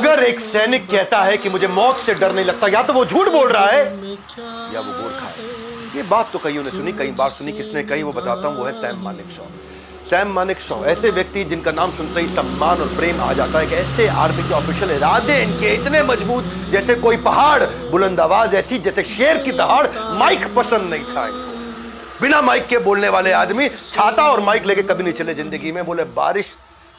अगर एक सैनिक कहता है कि मुझे मौत से डर नहीं लगता, या तो वो झूठ बोल रहा है या वो गोरखा है। ये बात तो कईयों ने सुनी, कई बार सुनी। किसने कही वो बताता हूं, वो है सैम मानेकशॉ। सैम मानेकशॉ ऐसे व्यक्ति जिनका नाम सुनते ही सम्मान और प्रेम आ जाता है कि ऐसे आर्मी के ऑफिशियल इरादे इनके इतने मजबूत जैसे कोई पहाड़, बुलंद आवाज ऐसी जैसे शेर की दहाड़। माइक पसंद नहीं था इनको। बिना माइक के बोलने वाले आदमी छाता और माइक लेके कभी नहीं चले जिंदगी में। बोले बारिश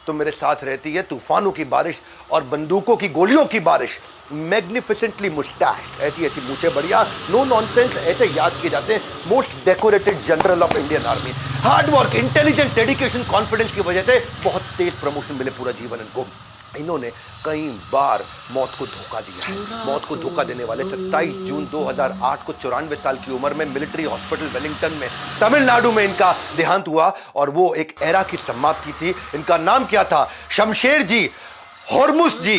तो मेरे साथ रहती है, तूफानों की बारिश और बंदूकों की गोलियों की बारिश। मैग्निफिसेंटली मुस्टैश्ड, ऐसी ऐसी मूछे बढ़िया, नो नॉनसेंस, ऐसे याद किए जाते हैं most decorated general of Indian army. Hard work, intelligence, dedication, confidence की वजह से बहुत तेज प्रमोशन मिले पूरा जीवन इनको। इन्होंने कई बार मौत को धोखा दिया है। मौत को धोखा देने वाले 27 जून 2008 को 94 साल की उम्र में मिलिट्री हॉस्पिटल वेलिंगटन में तमिलनाडु में इनका देहांत हुआ। और वो एक एरा की समाप्ति थी। इनका नाम क्या था? शमशेर जी, होर्मुस जी,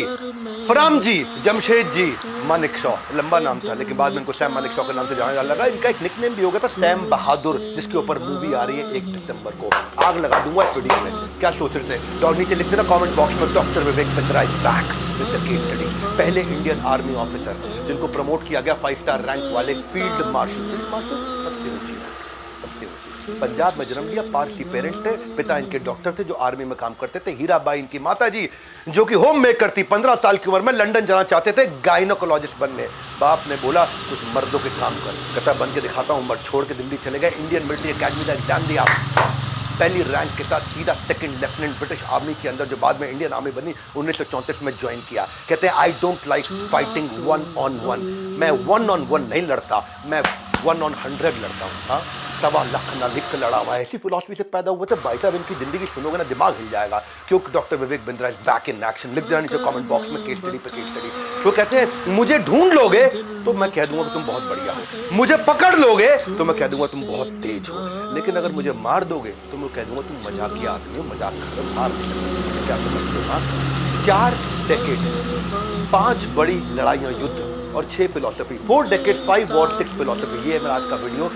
फराम जी, जमशेद जी मानेकशॉ। लंबा नाम था लेकिन बाद में इनको सैम मानेकशॉ के नाम से जाना जाने लगा। इनका एक निकनेम भी हो गया था सैम बहादुर, जिसके ऊपर मूवी आ रही है 1 दिसंबर को। आग लगा दूंगा इस वीडियो में। क्या सोच रहे थे? और नीचे लिख देना कमेंट बॉक्स में, doctor Vivek Bindra is back with the case studies. पहले इंडियन आर्मी ऑफिसर जिनको प्रमोट किया गया 5 स्टार रैंक वाले फील्ड मार्शल। फील्ड मार्शल सबसे ऊंची रैंक, सबसे ऊंची। पंजाब में जन्म लिया, पारसी पेरेंट्स थे, पिता इनके डॉक्टर थे जो आर्मी में काम करते थे। हीराबाई इनकी माता जी जो कि होम मेकर थी, 15 साल की उम्र में लंदन जाना चाहते थे गायनोकोलॉजिस्ट बनने। बाप ने बोला कुछ मर्दों के काम कर, कहता बन के दिखाता हूं। मर्द छोड़ के दिल्ली चले गए, इंडियन मिलिट्री एकेडमी का एग्जाम दिया, पहली रैंक के साथ सीधा सेकंड लेफ्टिनेंट ब्रिटिश आर्मी के अंदर, जो बाद में इंडियन आर्मी बनी, 1934 में ज्वाइन किया। कहते हैं I don't like fighting 1-on-1। मैं 1-on-1 नहीं लड़ता, मैं 1-on-100 लड़ता हूँ। हाँ, 1.25 लाख ना लिख कर लड़ा हुआ है। ऐसी फिलॉसफी से पैदा हुए थे भाई साहब। इनकी जिंदगी सुनोगे ना दिमाग हिल जाएगा, क्योंकि doctor Vivek Bindra is back in action. लिख देना नीचे कमेंट बॉक्स में केस स्टडी पे केस स्टडी। तो कहते हैं मुझे ढूंढ लोगे तो मैं कह दूंगा कि तुम बहुत बढ़िया हो, मुझे पकड़ लोगे तो मैं कह दूंगा तुम बहुत तेज हो, लेकिन अगर मुझे मार दोगे तो मैं कह दूंगा तुम मजाकिया आदमी हो, मजाक कर रहे हो, मार नहीं सकते। क्या समझते हो? हाँ, 4 डेकेड, 5 बड़ी लड़ाइयां, युद्ध और 6 फिलॉसफी। 4 decade, 5 war, 6 philosophy. ये है मेरा आज का वीडियो।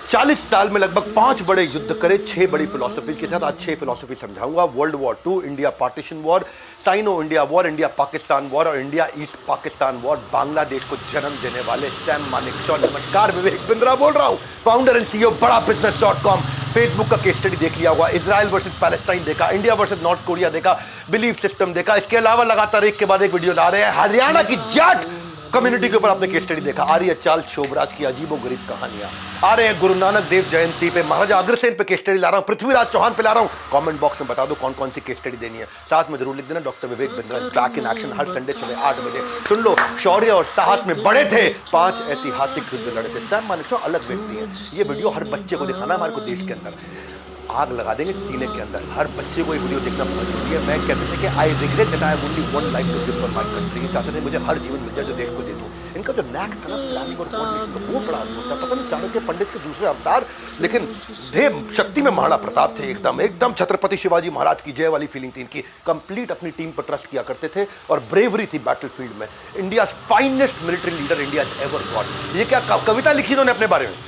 40 साल में लगभग 5 बड़े युद्ध करे, 6 बड़ी फिलॉसफी के साथ। आज 6 फिलॉसफी समझाऊंगा। World war 2, India partition war, Sino India war, India Pakistan war और India east Pakistan war. Bangladesh को जन्म देने वाले सैम मानेकशॉ। नमस्कार, विवेक बिंद्रा बोल रहा हूं, फाउंडर एंड CEO बड़ाबिजनेस.com। फेसबुक का केस स्टडी देख लिया होगा, इजराइल वर्सेस पैलेस्टाइन देखा, इंडिया वर्सेस नॉर्थ कोरिया देखा, बिलीफ सिस्टम देखा। इसके अलावा लगातार एक के बाद एक वीडियो ला रहे हैं। हरियाणा की जाट कम्युनिटी के ऊपर आपने केस स्टडी देखा, आ रही है चार्ल्स शोभराज की अजीबोगरीब कहानियां, आ रहे हैं गुरु नानक देव जयंती पे, महाराजा अग्रसेन पे केस स्टडी ला रहा हूं, पृथ्वीराज चौहान पे ला रहा हूं। कमेंट बॉक्स में बता दो कौन कौन सी केस स्टडी देनी है। साथ में जरूर लिख देना doctor Vivek Bindra back in action, her Sunday सुबह 8 बजे। सुन लो, शौर्य और साहस में बड़े थे, 5 ऐतिहासिक युद्ध लड़े थे। सैम मानेकशॉ अलग व्यक्ति है। ये वीडियो हर बच्चे को दिखाना है हमारे को देश के अंदर। आग लगा देंगे सीने के अंदर। हर बच्चे को ये वीडियो देखना बहुत जरूरी है। मैं कहते थे कि I regret that I have only one life to give for my country. चाहते थे मुझे हर जीवन मिल जाए जो देश को दे दूं। इनका जो नैक था ना प्लानिंग और कोऑर्डिनेशन का, वो बड़ा अद्भुत था। पता नहीं चाणक्य पंडित के दूसरे अवतार, लेकिन देव शक्ति में महाराणा प्रताप थे। एकदम छत्रपति शिवाजी महाराज की जय वाली फीलिंग थी इनकी। कंप्लीट अपनी टीम पर ट्रस्ट किया करते थे और ब्रेवरी थी बैटलफील्ड में। India finest military leader India ever got. ये क्या कविता लिखी इन्होंने अपने बारे में?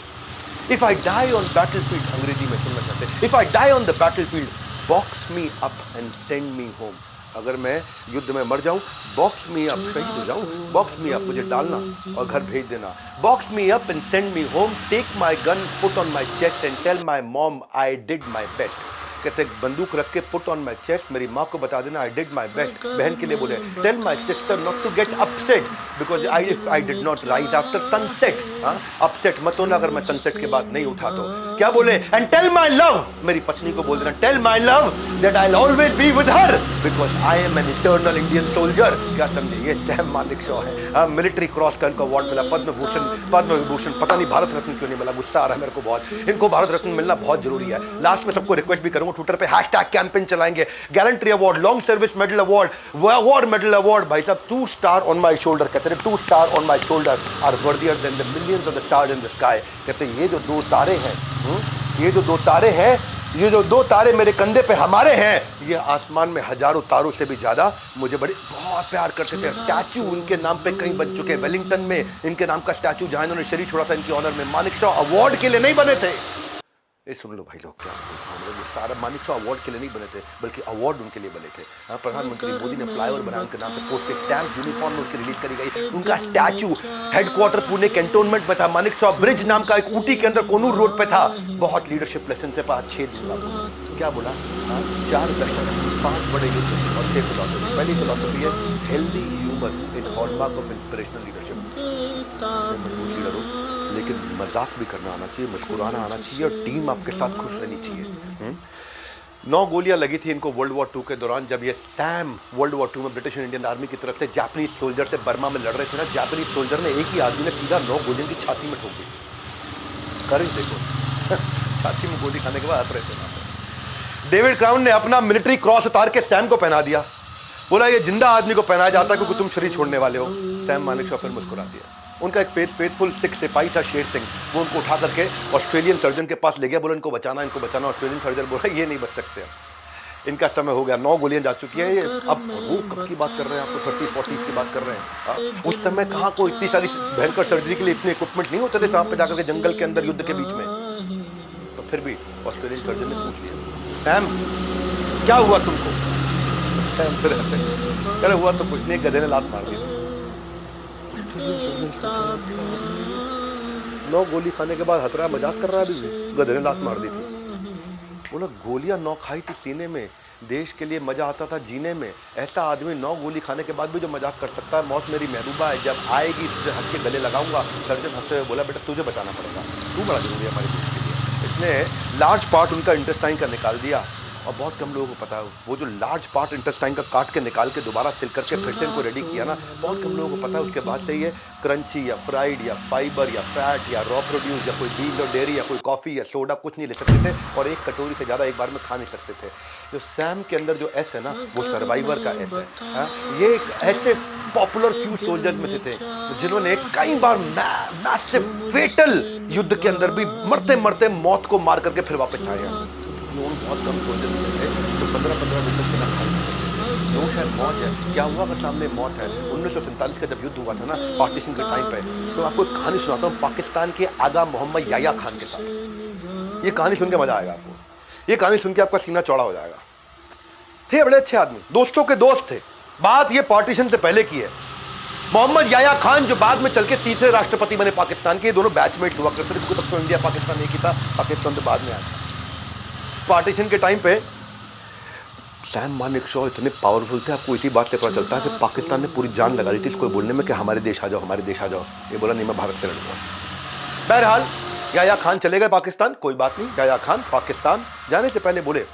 If I die on battlefield, अंग्रेजी में सुनना चाहते हैं। If I die on the battlefield, box me up and send me home. अगर मैं युद्ध में मर जाऊं, बॉक्स मी अप, शहीद हो जाऊं, बॉक्स मी अप, मुझे डालना और घर भेज देना। Box me up and send me home, take my gun, put on my chest and tell my mom I did my best. कहते बंदूक रख के पुट ऑन माई चेस्ट, मेरी माँ को बता देना आई डिड माई बेस्ट। बहन के लिए बोले tell my sister not to get upset because I did not rise after sunset. Upset मत होना अगर मैं सनसेट के बाद नहीं उठा तो। क्या बोले? एंड टेल माई लव, मेरी पत्नी को बोल देना tell my love that I will always be with her because I am an eternal Indian soldier. क्या समझे? ये सैम मानेकशॉ है। मिलिट्री क्रॉस का इनको अवार्ड मिला, पद्म विभूषण, पता नहीं भारत रत्न क्यों नहीं मिला। गुस्सा आ रहा है मेरे को बहुत। इनको भारत रत्न मिलना बहुत जरूरी है। लास्ट में सबको रिक्वेस्ट भी करूंगा, ट्विटर पे हैशटैग कैंपेन चलाएंगे। Gallantry award, long service medal award, war medal award. भाई साहब 2 स्टार ऑन माई शोल्डर, कहते हैं 2 star on my shoulder are worthier than the millions of the stars in the sky. कहते हैं ये जो 2 तारे हैं, ये जो 2 तारे हैं, ये जो 2 तारे मेरे कंधे पे हमारे हैं, ये आसमान में हजारों तारों से भी ज्यादा मुझे बहुत प्यार करते थे। स्टैचू उनके नाम पे कहीं बन चुके हैं। वेलिंगटन में इनके नाम का स्टैचू जहां इन्होंने शरीर छोड़ा था इनके ऑनर में। मानेकशॉ अवार्ड के लिए नहीं बने थे, ये सुन लो भाई लोग, क्या हम लोग सारा मानिक शॉ अवार्ड के लिए नहीं बने थे, बल्कि अवार्ड उनके लिए बने थे। प्रधानमंत्री मोदी ने फ्लाईओवर बनाया उनके नाम पे, पोस्टेज स्टैम्प यूनिफॉर्म उनकी रिलीज करी गई, उनका स्टैचू हेडक्वार्टर पुणे कैंटोनमेंट में था, मानिक शॉ ब्रिज नाम का एक ऊटी के अंदर कोनूर रोड पे था। बहुत लीडरशिप लेसन से 5-6 दिन का क्या बोला, 4 दशक, 5 बड़े युद्ध और 6 फिलॉसफी। पहली फिलॉसफी है healthy humour is hallmark of inspirational leadership. मजबूत लीडर हो लेकिन मजाक भी करना आना चाहिए, मुस्कुराना आना चाहिए और टीम आपके साथ खुश रहनी चाहिए। 9 गोलियां लगी थी इनको वर्ल्ड वॉर 2 के दौरान, जब ये सैम वर्ल्ड वॉर 2 में ब्रिटिश इंडियन आर्मी की तरफ से जापानीज सोल्जर से बर्मा में लड़ रहे थे ना, जापानीज सोल्जर ने एक ही आदमी ने सीधा 9 गोलियों की छाती में ठोक दी। करेज देखो छाती में गोली खाने के बाद हंस रहे थे। डेविड क्राउन ने अपना मिलिट्री क्रॉस उतार के सैम को पहना दिया, बोला ये जिंदा आदमी को पहनाया जाता क्योंकि तुम शरीर छोड़ने वाले हो। सैम मानेकशॉ फिर मुस्कुरा दिया। उनका एक फेथफुल सिख सिपाही था शेर सिंह, वो उनको उठा करके ऑस्ट्रेलियन सर्जन के पास ले गया, बोला इनको बचाना। ऑस्ट्रेलियन सर्जन बोला ये नहीं बच सकते, इनका समय हो गया, 9 गोलियां जा चुकी हैं ये। अब वो कब की बात कर रहे हैं, आपको 30-40s की बात कर रहे हैं। उस समय कहाँ कोई इतनी सारी भयंकर सर्जरी के लिए इतने इक्विपमेंट नहीं होते थे सांप पे जाकर के जंगल के अंदर युद्ध के बीच में। तो फिर भी ऑस्ट्रेलियन सर्जन ने पूछ लिया, सैम क्या हुआ तुमको? सैम फिर अरे हुआ तो कुछ नहीं, गधे ने लात मार दी। 9 गोली खाने के बाद हंस रहा, मजाक कर रहा है, अभी गधे ने लात मार दी थी। बोला गोलियां 9 खाई थी सीने में, देश के लिए मजा आता था जीने में। ऐसा आदमी 9 गोली खाने के बाद भी जो मजाक कर सकता है, मौत मेरी महबूबा है, जब आएगी तुझे हंस के गले लगाऊंगा। सर्जन हंसते हुए बोला बेटा तुझे बचाना पड़ेगा, तू बड़ा जरूरी है हमारे देश के लिए। इसने लार्ज पार्ट उनका इंटेस्टाइन का निकाल दिया, और बहुत कम लोगों को पता है वो जो लार्ज पार्ट इंटेस्टाइन का काट के निकाल के दोबारा सिल करके फिर से इनको रेडी किया ना, बहुत कम लोगों को पता है। उसके बाद से ये क्रंची या फ्राइड या फाइबर या फैट या रॉ प्रोड्यूस या कोई बीज और डेयरी या कोई कॉफ़ी या सोडा कुछ नहीं ले सकते थे, और एक कटोरी से ज़्यादा एक बार में खा नहीं सकते थे। जो सैम के अंदर जो एस है ना, वो सर्वाइवर का एस है। ये एक ऐसे पॉपुलर फ्यू सोल्जर्स में से थे जिन्होंने कई बार मैसिव फेटल युद्ध के अंदर भी मरते मरते मौत को मार करके फिर वापस आए। बहुत कम सोल्जर्स थे तो 15-15 दिन तक बिना खाए सकते। जोश है, मौज है, क्या हुआ अगर सामने मौत है। 1947 का जब युद्ध हुआ था ना पार्टीशन के टाइम पे, तो आपको एक कहानी सुनाता हूँ पाकिस्तान के आगा मोहम्मद याया खान के साथ। ये कहानी सुन के मजा आएगा आपको, ये कहानी सुन के आपका सीना चौड़ा हो जाएगा। थे बड़े अच्छे आदमी, दोस्तों के दोस्त थे। बात ये पार्टीशन से पहले की है। मोहम्मद याया खान जो बाद में चल के 3रे राष्ट्रपति बने पाकिस्तान के, ये दोनों बैचमेट हुआ करते थे, तब तो इंडिया पाकिस्तान एक ही था, पाकिस्तान तो बाद में आया। पार्टीशन के टाइम पे सैम मानेकशॉ इतने पावरफुल थे, आपको इसी बात से पता चलता है कि पाकिस्तान ने पूरी जान लगा दी थी इसको बोलने में कि हमारे देश आ जाओ, हमारे देश आ जाओ। ये बोला नहीं मैं भारत से लड़ूंगा। बहरहाल याया खान चले गए पाकिस्तान, कोई बात नहीं। याया खान पाकिस्तान जाने से पहले बोले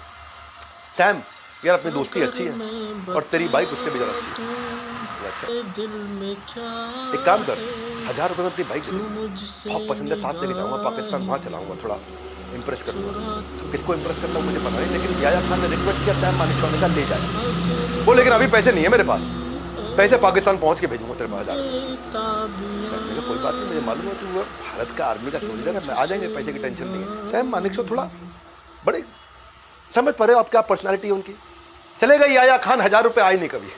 सैम यार अपनी दोस्ती अच्छी है और तेरी बाइक उससे भी ज़्यादा अच्छी है। अच्छा एक काम कर, 1000 रुपये में अपनी बाइक दे दूँगा, बहुत पसंद है, साथ लेके जाऊँगा पाकिस्तान, वहाँ चलाऊँगा, थोड़ा इंप्रेस करूँगा। किसको इंप्रेस करता हूँ मुझे पता नहीं, लेकिन याया खान ने रिक्वेस्ट किया सैम मानेकशॉ ने कहा ले जाए। वो लेकिन अभी पैसे नहीं है मेरे पास, पैसे पाकिस्तान पहुँच के भेजूँगा तेरे पास। 1000 कोई बात नहीं, मुझे मालूम है तू भारत का आर्मी का सोल्जर है, आ जाएंगे, पैसे की टेंशन नहीं है। सैम मानेकशॉ थोड़ा बड़े समझ पा रहे हो आप क्या पर्सनैलिटी है उनकी। चले गए याया खान, 1000 रुपये आए नहीं, कभी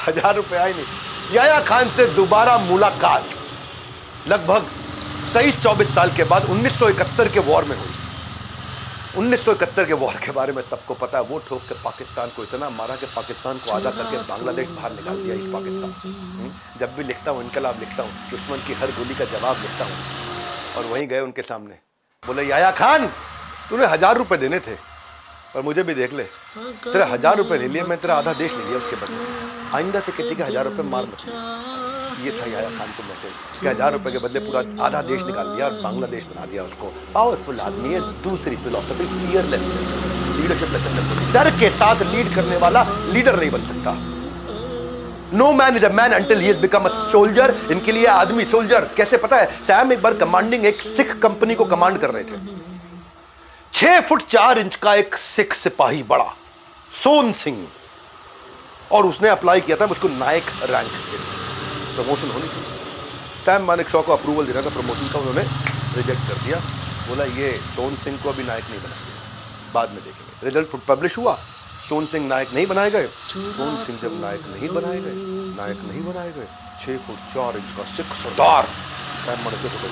1000 रुपये आए नहीं। याया खान से दोबारा मुलाकात लगभग 23-24 साल के बाद 1971 के वॉर में हुई। 1971 के वॉर के बारे में सबको पता है, वो ठोक के पाकिस्तान को इतना मारा कि पाकिस्तान को आधा करके बांग्लादेश बाहर निकाल दिया इस पाकिस्तान। जब भी लिखता हूँ इनकलाब लिखता हूँ, दुश्मन की हर गोली का जवाब लिखता हूँ। और वहीं गए उनके सामने, बोले याया खान तूने 1000 रुपये देने थे, पर मुझे भी देख ले, तेरे 1000 रुपये ले लिए, मैं तेरा आधा देश ले लिया उसके बदले। आइंदा से किसी के 1000 रुपये मार मत। ये था याया खान को मैसेज कि 1000 रुपये के बदले पूरा आधा देश निकाल लिया और बांग्लादेश बना दिया उसको। पावरफुल आदमी है। दूसरी फिलॉसफी फियरलेसनेस, लीडरशिप लेसन। डर के साथ लीड करने वाला लीडर नहीं बन सकता। No man is a man until he has become a soldier. इनके लिए आदमी सोल्जर कैसे पता है? सैम एक बार कमांडिंग एक सिख कंपनी को कमांड कर रहे थे। 6 फुट 4 इंच का एक सिख सिपाही बड़ा सोन सिंह, और उसने अप्लाई किया था मुझको नायक रैंक के लिए, प्रमोशन होनी थी। सैम मानेकशॉ को अप्रूवल देना था प्रमोशन का, उन्होंने रिजेक्ट कर दिया। बोला ये सोन सिंह को अभी नायक नहीं बनाएंगे, बाद में देखेंगे। रिजल्ट पब्लिश हुआ, सोन सिंह नायक नहीं बनाए गए। सोन सिंह जब नायक नहीं बनाए गए, 6 फुट 4 इंच का सिख सरदार, सैम मानेकशॉ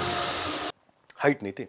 हाइट नहीं थी,